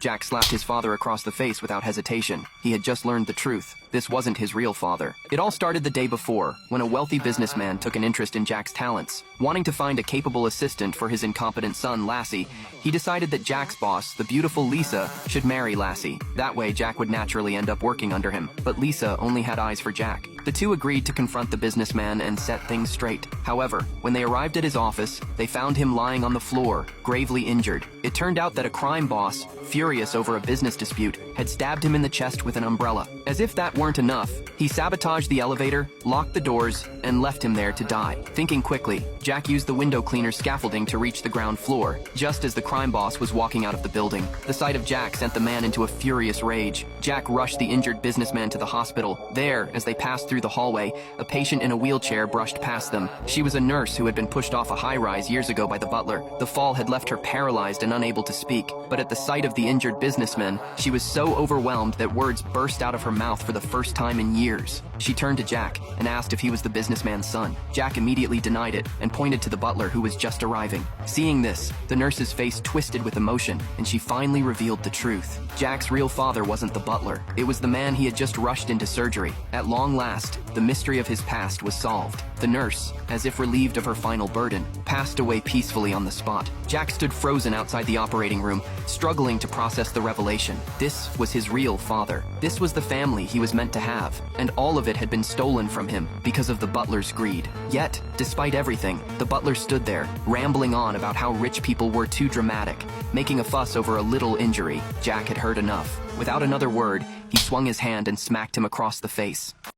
Jack slapped his father across the face without hesitation. He had just learned the truth. This wasn't his real father. It all started the day before, when a wealthy businessman took an interest in Jack's talents. Wanting to find a capable assistant for his incompetent son, Lassie, he decided that Jack's boss, the beautiful Lisa, should marry Lassie. That way, Jack would naturally end up working under him. But Lisa only had eyes for Jack. The two agreed to confront the businessman and set things straight. However, when they arrived at his office, they found him lying on the floor, gravely injured. It turned out that a crime boss, furious over a business dispute, had stabbed him in the chest with an umbrella. As if that weren't enough, he sabotaged the elevator, locked the doors, and left him there to die. Thinking quickly, Jack used the window cleaner's scaffolding to reach the ground floor, just as the crime boss was walking out of the building. The sight of Jack sent the man into a furious rage. Jack rushed the injured businessman to the hospital. There, as they passed through the hallway, a patient in a wheelchair brushed past them. She was a nurse who had been pushed off a high-rise years ago by the butler. The fall had left her paralyzed and unable to speak, but at the sight of the injured businessman, she was so overwhelmed that words burst out of her mouth for the first time in years. She turned to Jack and asked if he was the businessman's son. Jack immediately denied it and pointed to the butler who was just arriving. Seeing this, the nurse's face twisted with emotion, and she finally revealed the truth. Jack's real father wasn't the butler. It was the man he had just rushed into surgery. At long last, the mystery of his past was solved. The nurse, as if relieved of her final burden, passed away peacefully on the spot. Jack stood frozen outside the operating room, struggling to process the revelation. This was his real father. This was the family he was meant to have, and all of it had been stolen from him because of the butler's greed. Yet, despite everything, the butler stood there, rambling on about how rich people were too dramatic, making a fuss over a little injury. Jack had heard enough. Without another word, he swung his hand and smacked him across the face.